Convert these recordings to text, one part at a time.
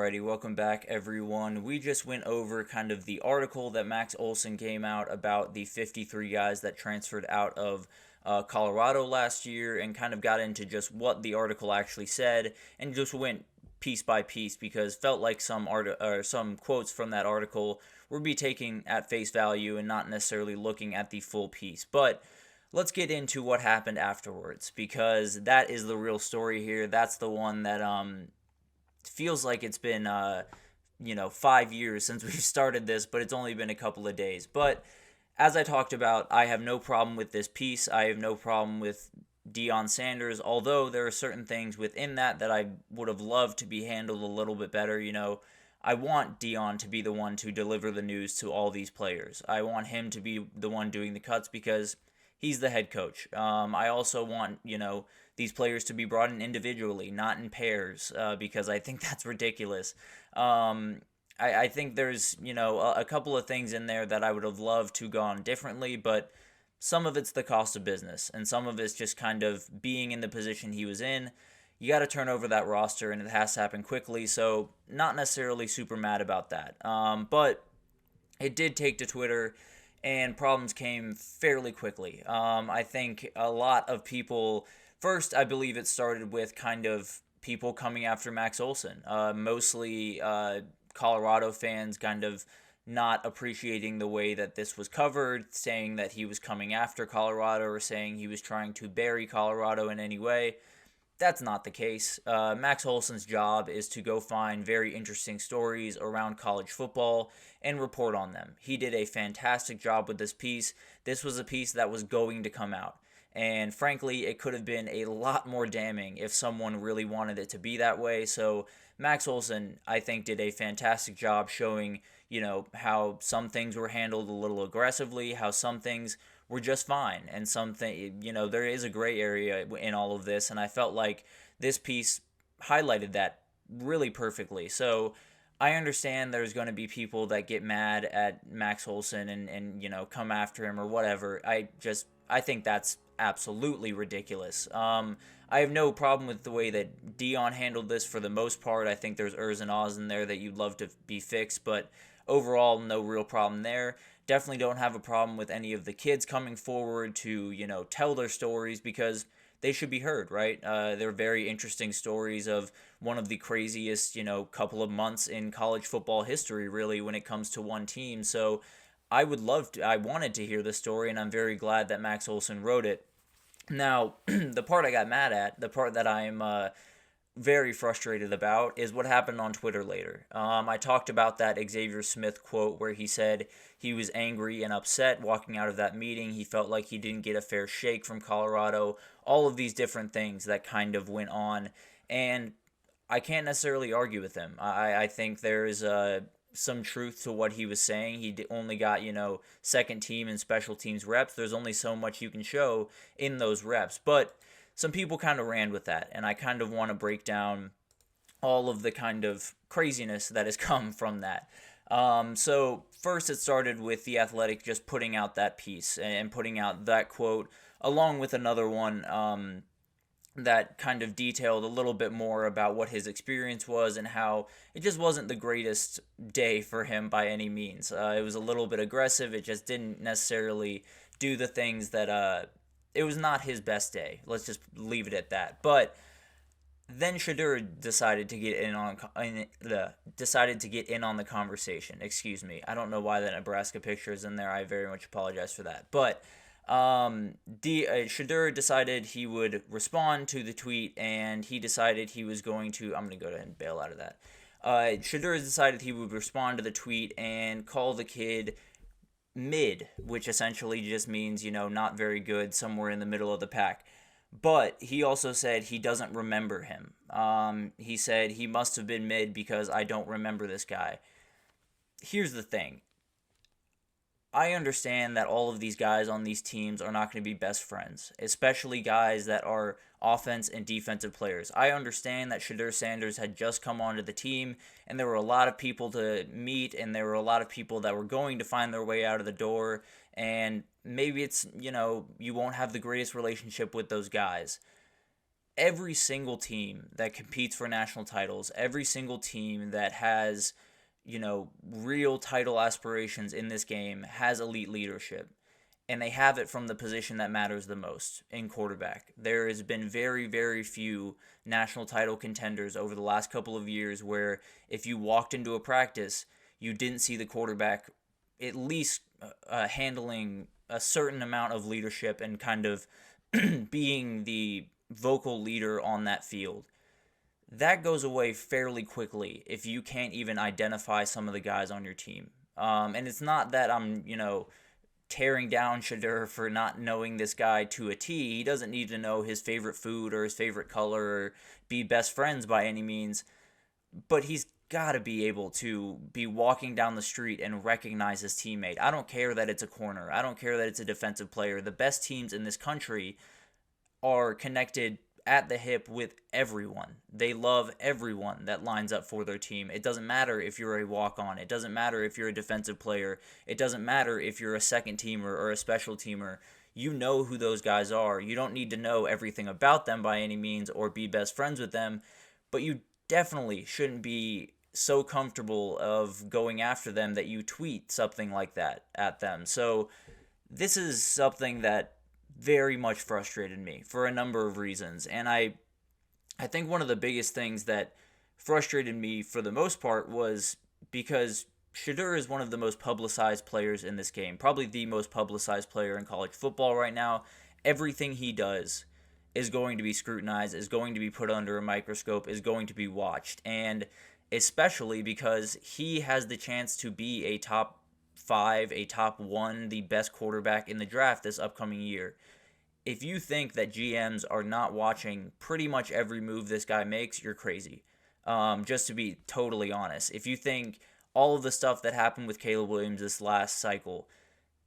Alrighty, welcome back everyone. We just went over kind of the article that Max Olson came out about the 53 guys that transferred out of Colorado last year and kind of got into just what the article actually said and just went piece by piece because felt like some quotes from that article were be taken at face value and not necessarily looking at the full piece. But let's get into what happened afterwards because that is the real story here. That's the one that feels like it's been 5 years since we've started this, but it's only been a couple of days. But as I talked about, I have no problem with this piece. I have no problem with Deion Sanders, although there are certain things within that I would have loved to be handled a little bit better. I want Deion to be the one to deliver the news to all these players. I want him to be the one doing the cuts because he's the head coach. I also want, these players to be brought in individually, not in pairs, because I think that's ridiculous. I think there's, a couple of things in there that I would have loved to gone differently, but some of it's the cost of business, and some of it's just kind of being in the position he was in. You got to turn over that roster, and it has to happen quickly, so not necessarily super mad about that. But it did take to Twitter, and problems came fairly quickly. I think a lot of people, first, I believe it started with kind of people coming after Max Olson, mostly Colorado fans kind of not appreciating the way that this was covered, saying that he was coming after Colorado or saying he was trying to bury Colorado in any way. That's not the case. Max Olson's job is to go find very interesting stories around college football and report on them. He did a fantastic job with this piece. This was a piece that was going to come out. And frankly, it could have been a lot more damning if someone really wanted it to be that way. So Max Olson, I think, did a fantastic job showing, how some things were handled a little aggressively, how some things were just fine, and something, there is a gray area in all of this, and I felt like this piece highlighted that really perfectly. So I understand there's going to be people that get mad at Max Olson and come after him or whatever. I think that's absolutely ridiculous. I have no problem with the way that Deion handled this for the most part. I think there's ers and ahs in there that you'd love to be fixed, but overall, no real problem there. Definitely don't have a problem with any of the kids coming forward to, tell their stories because they should be heard, right? They're very interesting stories of one of the craziest, couple of months in college football history, really, when it comes to one team. So I wanted to hear the story, and I'm very glad that Max Olson wrote it. Now, the part I got mad at, the part that I'm very frustrated about, is what happened on Twitter later. I talked about that Xavier Smith quote where he said he was angry and upset walking out of that meeting. He felt like he didn't get a fair shake from Colorado. All of these different things that kind of went on. And I can't necessarily argue with him. I think there is some truth to what he was saying. He only got, second team and special teams reps. There's only so much you can show in those reps. But some people kind of ran with that, and I kind of want to break down all of the kind of craziness that has come from that. So first it started with The Athletic just putting out that piece and putting out that quote along with another one that kind of detailed a little bit more about what his experience was and how it just wasn't the greatest day for him by any means. It was a little bit aggressive. It just didn't necessarily do the things that it was not his best day. Let's just leave it at that. But then Shadur decided to get in on the conversation. Excuse me. I don't know why the Nebraska picture is in there. I very much apologize for that. But Shadur decided he would respond to the tweet, and he decided he was going to. I'm going to go ahead and bail out of that. Shadur decided he would respond to the tweet and call the kid mid, which essentially just means, not very good, somewhere in the middle of the pack. But he also said he doesn't remember him. He said he must have been mid because I don't remember this guy. Here's the thing. I understand that all of these guys on these teams are not going to be best friends, especially guys that are offense and defensive players. I understand that Shadur Sanders had just come onto the team, and there were a lot of people to meet, and there were a lot of people that were going to find their way out of the door, and maybe it's, you won't have the greatest relationship with those guys. every single team that competes for national titles, every single team that has, real title aspirations in this game has elite leadership. And they have it from the position that matters the most in quarterback. There has been very, very few national title contenders over the last couple of years where if you walked into a practice, you didn't see the quarterback at least handling a certain amount of leadership and kind of being the vocal leader on that field. That goes away fairly quickly if you can't even identify some of the guys on your team. And it's not that I'm, tearing down Shedeur for not knowing this guy to a T. He doesn't need to know his favorite food or his favorite color or be best friends by any means. But he's got to be able to be walking down the street and recognize his teammate. I don't care that it's a corner. I don't care that it's a defensive player. The best teams in this country are connected at the hip with everyone. They love everyone that lines up for their team. It doesn't matter if you're a walk-on. It doesn't matter if you're a defensive player. It doesn't matter if you're a second teamer or a special teamer. You know who those guys are. You don't need to know everything about them by any means or be best friends with them, but you definitely shouldn't be so comfortable of going after them that you tweet something like that at them. So this is something that very much frustrated me for a number of reasons. And I think one of the biggest things that frustrated me for the most part was because Shedeur is one of the most publicized players in this game, probably the most publicized player in college football right now. Everything he does is going to be scrutinized, is going to be put under a microscope, is going to be watched. And especially because he has the chance to be a top 5, a top 1, the best quarterback in the draft this upcoming year. If you think that GMs are not watching pretty much every move this guy makes, you're crazy. Just to be totally honest. If you think all of the stuff that happened with Caleb Williams this last cycle,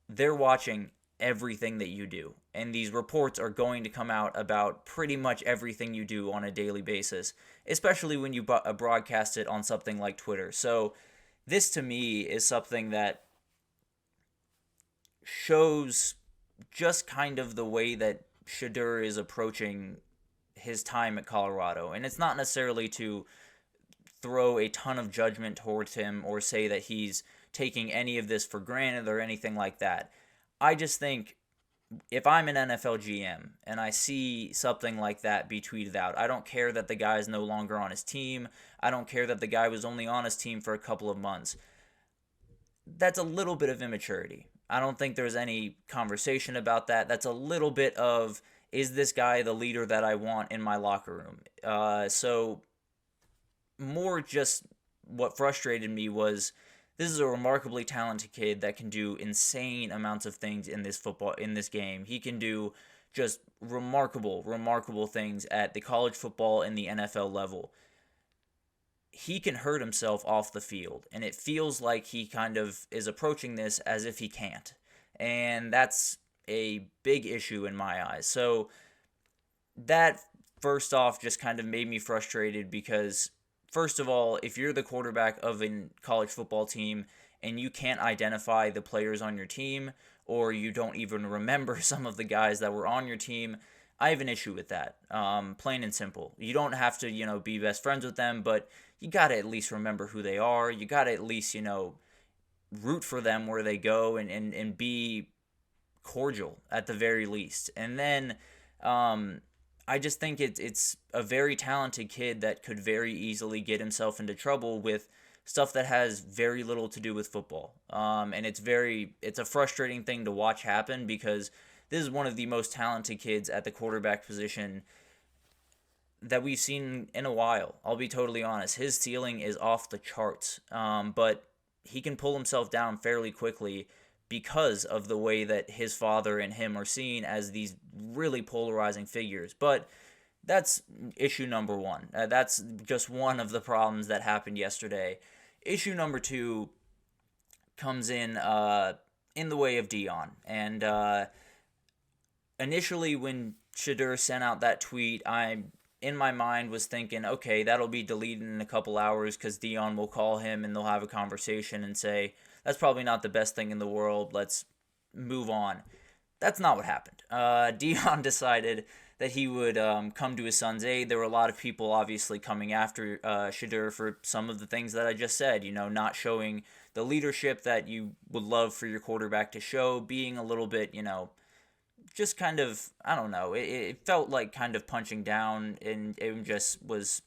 they're watching everything that you do. And these reports are going to come out about pretty much everything you do on a daily basis, especially when you broadcast it on something like Twitter. So this to me is something that shows just kind of the way that Shedeur is approaching his time at Colorado. And it's not necessarily to throw a ton of judgment towards him or say that he's taking any of this for granted or anything like that. I just think if I'm an NFL GM and I see something like that be tweeted out, I don't care that the guy is no longer on his team. I don't care that the guy was only on his team for a couple of months. That's a little bit of immaturity. I don't think there's any conversation about that. That's a little bit of, is this guy the leader that I want in my locker room? So more just what frustrated me was this is a remarkably talented kid that can do insane amounts of things in this game. He can do just remarkable things at the college football and the NFL level. He can hurt himself off the field, and it feels like he kind of is approaching this as if he can't. And that's a big issue in my eyes. So that, first off, just kind of made me frustrated because, first of all, if you're the quarterback of a college football team and you can't identify the players on your team, or you don't even remember some of the guys that were on your team, I have an issue with that, plain and simple. You don't have to, be best friends with them, but you got to at least remember who they are. You got to at least, root for them where they go and be cordial at the very least. And then I just think it's a very talented kid that could very easily get himself into trouble with stuff that has very little to do with football. And it's a frustrating thing to watch happen because this is one of the most talented kids at the quarterback position that we've seen in a while. I'll be totally honest. His ceiling is off the charts, but he can pull himself down fairly quickly because of the way that his father and him are seen as these really polarizing figures. But that's issue number one. That's just one of the problems that happened yesterday. Issue number two comes in the way of Deion. And initially when Shedeur sent out that tweet, in my mind was thinking, okay, that'll be deleted in a couple hours because Deion will call him and they'll have a conversation and say, that's probably not the best thing in the world, let's move on. That's not what happened. Deion decided that he would come to his son's aid. There were a lot of people obviously coming after Shadur for some of the things that I just said, not showing the leadership that you would love for your quarterback to show, being a little bit, just kind of, I don't know, it felt like kind of punching down, and it just was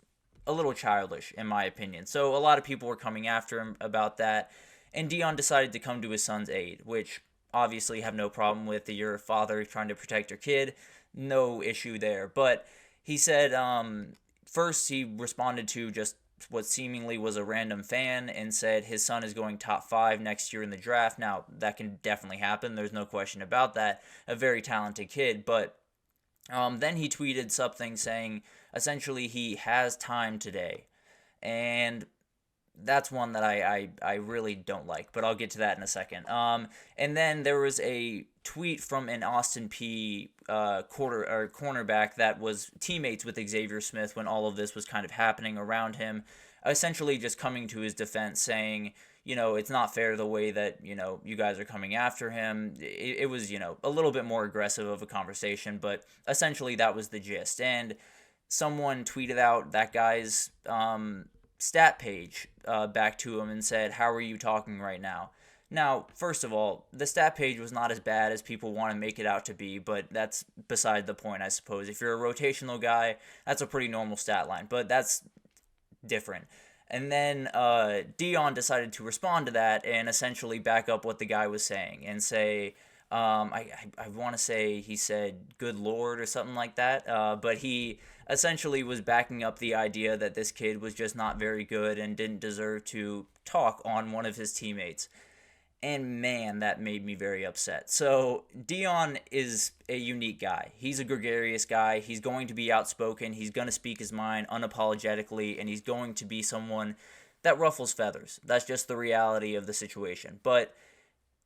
a little childish, in my opinion. So a lot of people were coming after him about that, and Deion decided to come to his son's aid, which obviously have no problem with. You're a father trying to protect your kid, no issue there. But he said, first he responded to just what seemingly was a random fan and said his son is going top 5 next year in the draft. Now, that can definitely happen. There's no question about that. A very talented kid. But then he tweeted something saying essentially he has time today. And that's one that I really don't like, but I'll get to that in a second. And then there was a tweet from an Austin P cornerback that was teammates with Xavier Smith when all of this was kind of happening around him, essentially just coming to his defense saying, it's not fair the way that, you guys are coming after him. It was, a little bit more aggressive of a conversation, but essentially that was the gist. And someone tweeted out that guy's stat page back to him and said, "How are you talking right now?" Now, first of all, the stat page was not as bad as people want to make it out to be, but that's beside the point, I suppose. If you're a rotational guy, that's a pretty normal stat line, but that's different. And then Deion decided to respond to that and essentially back up what the guy was saying and say, I want to say he said "good Lord" or something like that, but he essentially was backing up the idea that this kid was just not very good and didn't deserve to talk on one of his teammates. And man, that made me very upset. So Deion is a unique guy. He's a gregarious guy. He's going to be outspoken. He's going to speak his mind unapologetically, and he's going to be someone that ruffles feathers. That's just the reality of the situation. But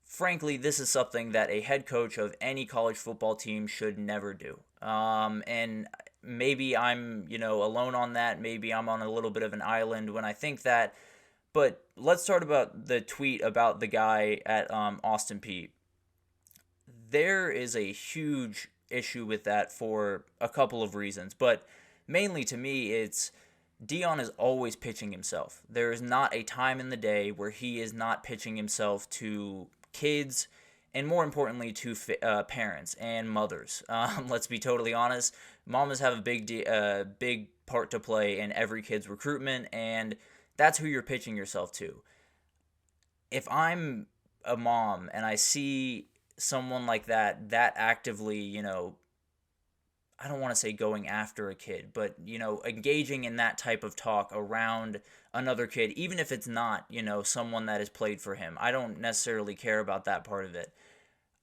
frankly, this is something that a head coach of any college football team should never do. And maybe I'm, alone on that. Maybe I'm on a little bit of an island when I think that. But let's start about the tweet about the guy at Austin Peay. There is a huge issue with that for a couple of reasons, but mainly to me, it's Deion is always pitching himself. There is not a time in the day where he is not pitching himself to kids, and more importantly, to parents and mothers. Let's be totally honest. Mamas have a big part to play in every kid's recruitment, and that's who you're pitching yourself to. If I'm a mom and I see someone like that actively, I don't want to say going after a kid, but, engaging in that type of talk around another kid, even if it's not, someone that has played for him. I don't necessarily care about that part of it.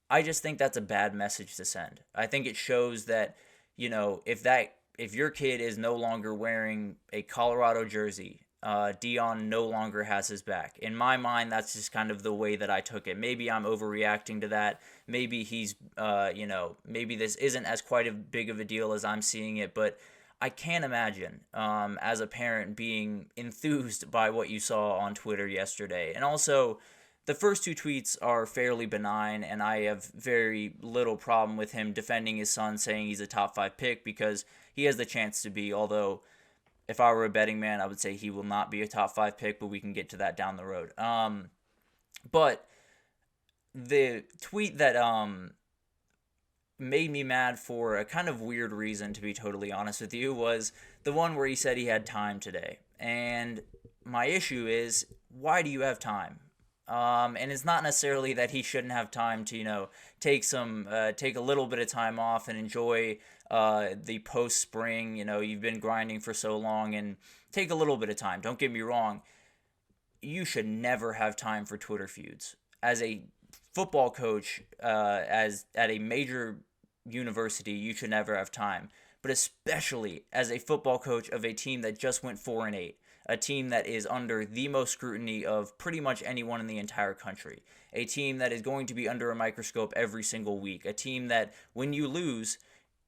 I just think that's a bad message to send. I think it shows that, if your kid is no longer wearing a Colorado jersey, Deion no longer has his back. In my mind, that's just kind of the way that I took it. Maybe I'm overreacting to that. Maybe he's, maybe this isn't as quite a big of a deal as I'm seeing it, but I can't imagine, as a parent, being enthused by what you saw on Twitter yesterday. And also, the first two tweets are fairly benign, and I have very little problem with him defending his son, saying he's a top 5 pick, because he has the chance to be, although if I were a betting man, I would say he will not be a top 5 pick, but we can get to that down the road. But the tweet that made me mad for a kind of weird reason, to be totally honest with you, was the one where he said he had time today. And my issue is, why do you have time? And it's not necessarily that he shouldn't have time to, take a little bit of time off and enjoy the post-spring. You've been grinding for so long, and take a little bit of time. Don't get me wrong. You should never have time for Twitter feuds. As a football coach, as at a major university, you should never have time. But especially as a football coach of a team that just went 4-8. A team that is under the most scrutiny of pretty much anyone in the entire country. A team that is going to be under a microscope every single week. A team that, when you lose,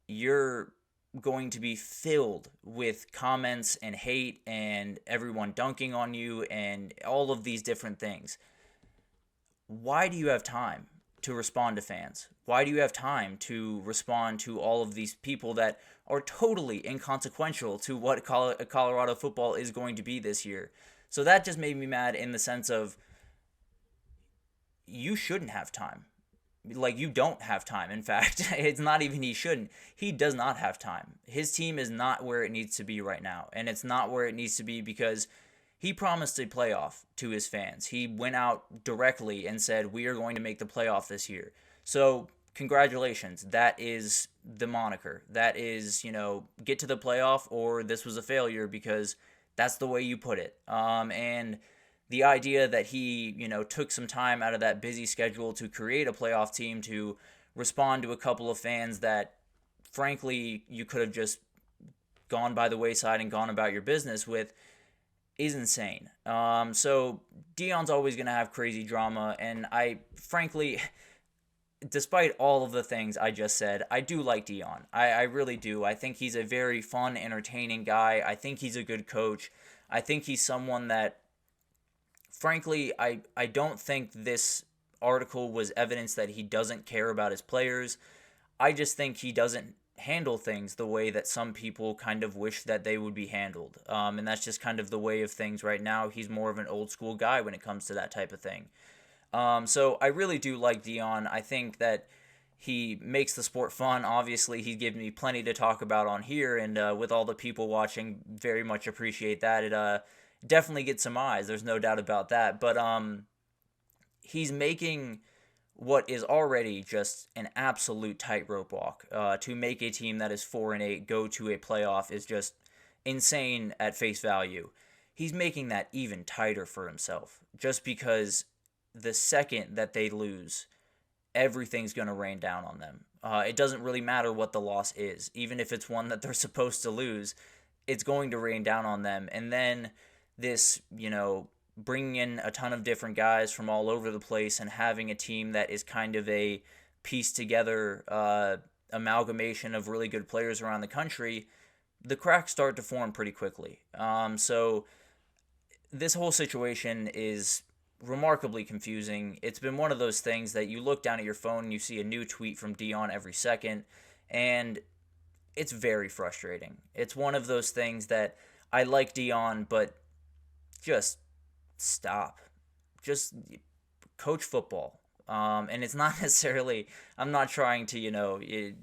you're going to be filled with comments and hate and everyone dunking on you and all of these different things. Why do you have time to respond to fans? Why do you have time to respond to all of these people that are totally inconsequential to what Colorado football is going to be this year? So that just made me mad in the sense of you shouldn't have time. Like, you don't have time. In fact, it's not even he shouldn't. He does not have time. His team is not where it needs to be right now. And it's not where it needs to be because he promised a playoff to his fans. He went out directly and said, we are going to make the playoff this year. So, congratulations. That is the moniker. That is, get to the playoff or this was a failure because that's the way you put it. And the idea that he, took some time out of that busy schedule to create a playoff team to respond to a couple of fans that, frankly, you could have just gone by the wayside and gone about your business with is insane. So Deion's always going to have crazy drama, and I, frankly, despite all of the things I just said, I do like Deion. I really do. I think he's a very fun, entertaining guy. I think he's a good coach. I think he's someone that, frankly, I don't think this article was evidence that he doesn't care about his players. I just think he doesn't handle things the way that some people kind of wish that they would be handled. And that's just kind of the way of things right now. He's more of an old school guy when it comes to that type of thing. So I really do like Deion. I think that he makes the sport fun. Obviously, he's given me plenty to talk about on here, and with all the people watching, very much appreciate that. It definitely gets some eyes. There's no doubt about that. But he's making what is already just an absolute tightrope walk. To make a team that is 4-8 go to a playoff is just insane at face value. He's making that even tighter for himself, just because the second that they lose, everything's going to rain down on them. It doesn't really matter what the loss is. Even if it's one that they're supposed to lose, it's going to rain down on them. And then this, bringing in a ton of different guys from all over the place and having a team that is kind of a pieced together amalgamation of really good players around the country, the cracks start to form pretty quickly. So this whole situation is remarkably confusing. It's been one of those things that you look down at your phone and you see a new tweet from Deion every second, and it's very frustrating. It's one of those things that I like Deion, but just stop. Just coach football. And it's not necessarily, I'm not trying to,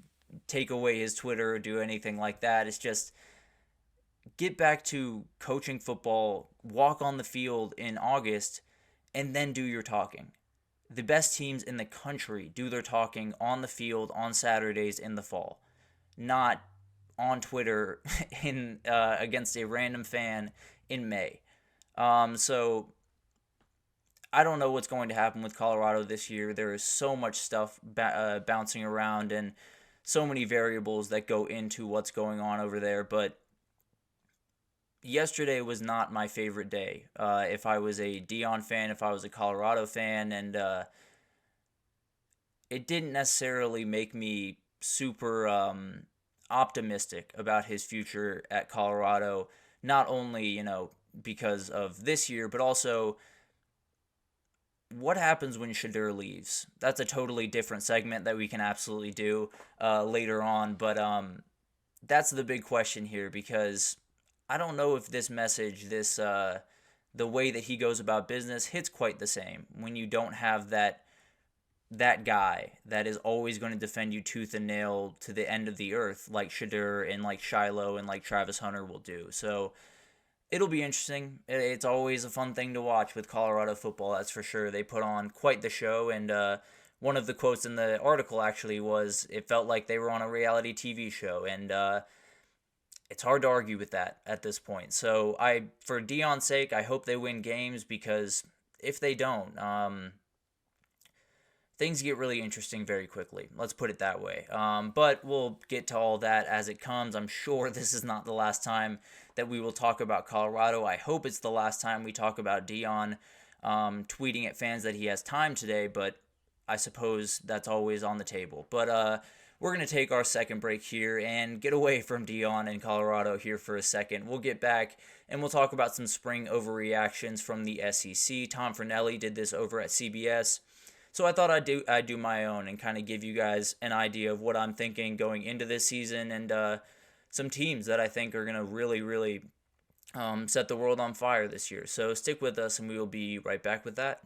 take away his Twitter or do anything like that. It's just get back to coaching football, walk on the field in August, and then do your talking. The best teams in the country do their talking on the field on Saturdays in the fall, not on Twitter in against a random fan in May. So I don't know what's going to happen with Colorado this year. There is so much stuff bouncing around and so many variables that go into what's going on over there. But yesterday was not my favorite day. If I was a Deion fan, if I was a Colorado fan, and it didn't necessarily make me super optimistic about his future at Colorado. Not only, because of this year, but also what happens when Shedeur leaves. That's a totally different segment that we can absolutely do later on, but that's the big question here, because I don't know if this message, the way that he goes about business hits quite the same when you don't have that guy that is always going to defend you tooth and nail to the end of the earth, like Shedeur and like Shiloh and like Travis Hunter will do. So it'll be interesting. It's always a fun thing to watch with Colorado football, that's for sure. They put on quite the show, and one of the quotes in the article actually was, it felt like they were on a reality TV show, and it's hard to argue with that at this point. So for Deion's sake, I hope they win games, because if they don't, things get really interesting very quickly. Let's put it that way. But we'll get to all that as it comes. I'm sure this is not the last time that we will talk about Colorado. I hope it's the last time we talk about Deion tweeting at fans that he has time today, but I suppose that's always on the table. But we're going to take our second break here and get away from Deion and Colorado here for a second. We'll get back and we'll talk about some spring overreactions from the SEC. Tom Fornelli did this over at CBS. So I thought I'd do my own and kind of give you guys an idea of what I'm thinking going into this season, and some teams that I think are gonna really set the world on fire this year. So stick with us, and we will be right back with that.